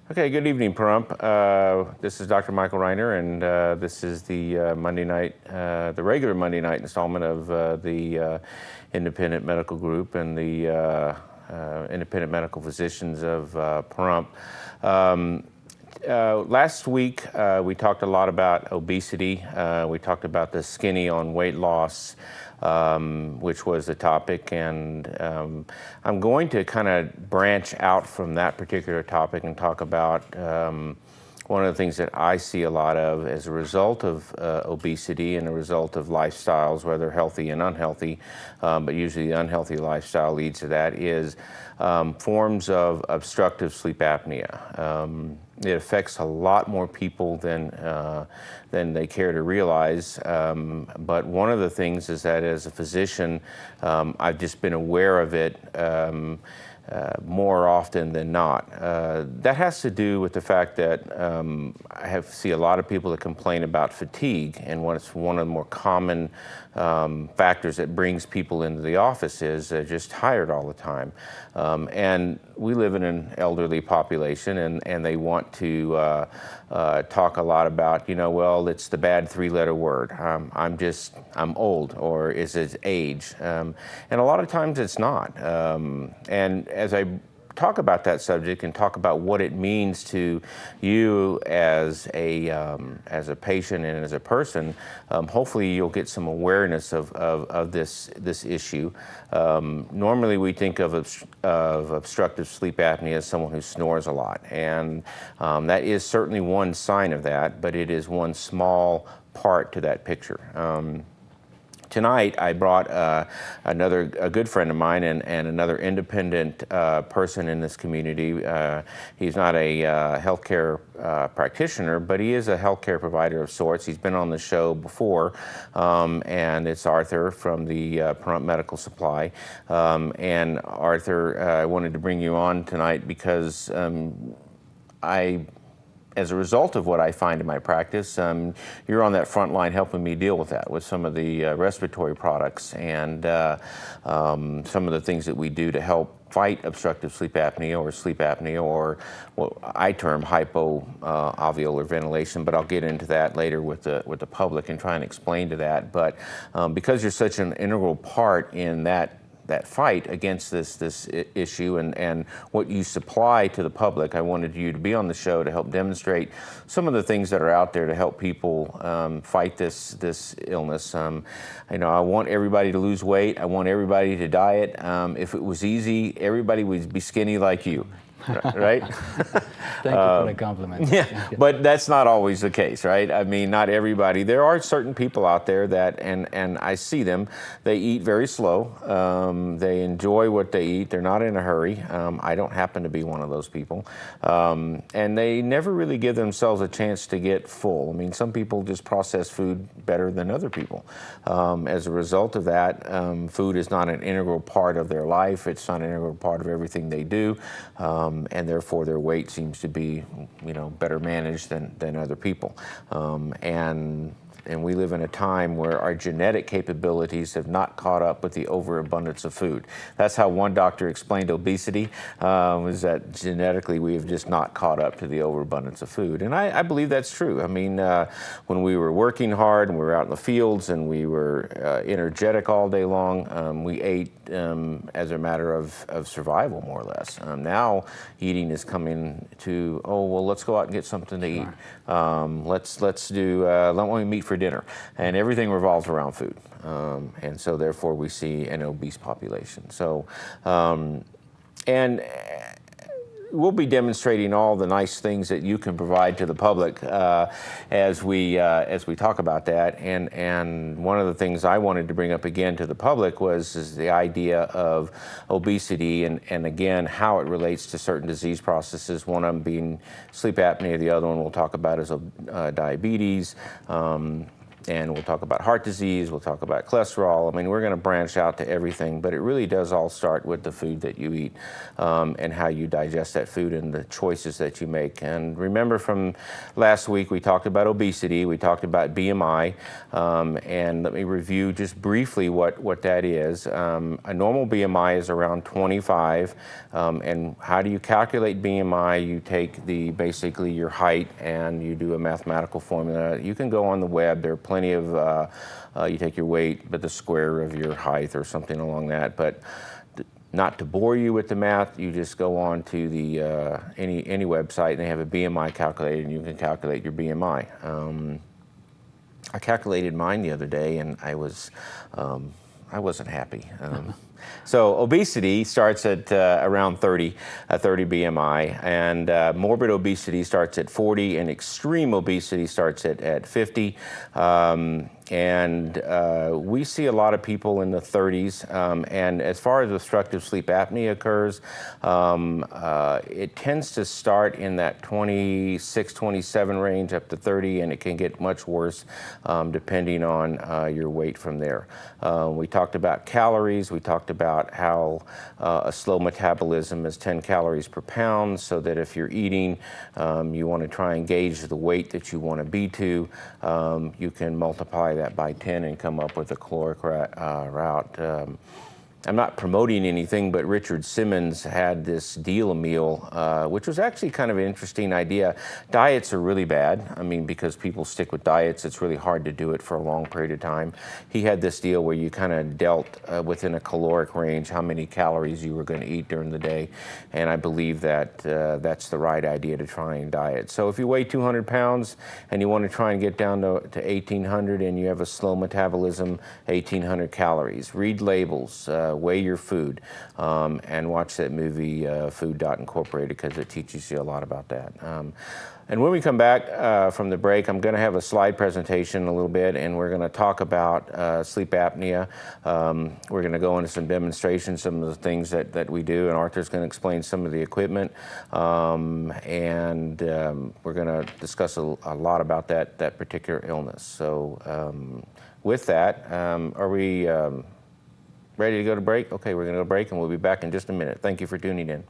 Okay, good evening, Pahrump. This is Dr. Michael Reiner, and this is the Monday night, the regular Monday night installment of the Independent Medical Group and the Independent Medical Physicians of Pahrump. Last week, we talked a lot about obesity. We talked about the skinny on weight loss, which was the topic, and I'm going to kind of branch out from that particular topic and talk about one of the things that I see a lot of as a result of obesity and a result of lifestyles, whether healthy and unhealthy, but usually the unhealthy lifestyle leads to that, is forms of obstructive sleep apnea. It affects a lot more people than they care to realize. But one of the things is that as a physician, I've just been aware of it more often than not. That has to do with the fact that I see a lot of people that complain about fatigue, and what's one of the more common factors that brings people into the office is they're just tired all the time. And we live in an elderly population, and they want to talk a lot about, well, it's the bad three-letter word. I'm old, or is it age? And a lot of times it's not. And as I talk about that subject and talk about what it means to you as a patient and as a person, hopefully you'll get some awareness of this issue. Normally we think of obstructive sleep apnea as someone who snores a lot, and that is certainly one sign of that, but it is one small part to that picture. Tonight, I brought a good friend of mine and another independent person in this community. He's not a healthcare practitioner, but he is a healthcare provider of sorts. He's been on the show before, and it's Artur from the Pahrump Medical Supply. And Artur, I wanted to bring you on tonight because as a result of what I find in my practice, you're on that front line helping me deal with that, with some of the respiratory products and some of the things that we do to help fight obstructive sleep apnea, or what I term hypoalveolar ventilation, but I'll get into that later with the public and try and explain to that. But because you're such an integral part in that fight against this issue and what you supply to the public, I wanted you to be on the show to help demonstrate some of the things that are out there to help people fight this illness. I want everybody to lose weight. I want everybody to diet. If it was easy, everybody would be skinny like you. Right? Thank you for the compliment. Yeah, but that's not always the case, right? I mean, not everybody. There are certain people out there that, and I see them, they eat very slow. They enjoy what they eat. They're not in a hurry. I don't happen to be one of those people. And they never really give themselves a chance to get full. I mean, some people just process food better than other people. As a result of that, food is not an integral part of their life. It's not an integral part of everything they do. And therefore their weight seems to be, better managed than other people. And we live in a time where our genetic capabilities have not caught up with the overabundance of food. That's how one doctor explained obesity, is that genetically we have just not caught up to the overabundance of food. And I believe that's true. I mean, when we were working hard and we were out in the fields and we were energetic all day long, we ate as a matter of survival, more or less. Now eating is coming to, let's go out and get something to eat. Let's let me meet for dinner, and everything revolves around food, and so therefore we see an obese population. So, and we'll be demonstrating all the nice things that you can provide to the public as we talk about that. And one of the things I wanted to bring up again to the public is the idea of obesity and again how it relates to certain disease processes. One of them being sleep apnea. The other one we'll talk about is diabetes. and we'll talk about heart disease, we'll talk about cholesterol. I mean, we're going to branch out to everything, but it really does all start with the food that you eat and how you digest that food and the choices that you make. And remember from last week, we talked about obesity, we talked about BMI, and let me review just briefly what that is. A normal BMI is around 25, and how do you calculate BMI? You take basically your height and you do a mathematical formula. You can go on the web, there are plenty of, you take your weight, but the square of your height or something along that. But not to bore you with the math, you just go on to the any website and they have a BMI calculator and you can calculate your BMI. I calculated mine the other day and I wasn't happy. So obesity starts at around 30 BMI, and morbid obesity starts at 40, and extreme obesity starts at 50. And we see a lot of people in the 30s, and as far as obstructive sleep apnea occurs, it tends to start in that 26, 27 range up to 30, and it can get much worse depending on your weight from there. We talked about calories, we talked about how a slow metabolism is 10 calories per pound, so that if you're eating, you want to try and gauge the weight that you want to be to, you can multiply that by 10 and come up with a caloric route. I'm not promoting anything, but Richard Simmons had this deal meal, which was actually kind of an interesting idea. Diets are really bad. I mean, because people stick with diets, it's really hard to do it for a long period of time. He had this deal where you kind of dealt within a caloric range how many calories you were going to eat during the day, and I believe that that's the right idea to try and diet. So if you weigh 200 pounds and you want to try and get down to 1,800 and you have a slow metabolism, 1,800 calories. Read labels. Weigh your food, and watch that movie Food Incorporated, because it teaches you a lot about that. And when we come back from the break, I'm going to have a slide presentation a little bit, and we're going to talk about sleep apnea. We're going to go into some demonstrations, some of the things that we do, and Artur's going to explain some of the equipment, and we're going to discuss a lot about that particular illness. So with that, are we ready to go to break? Okay, we're going to go to break, and we'll be back in just a minute. Thank you for tuning in.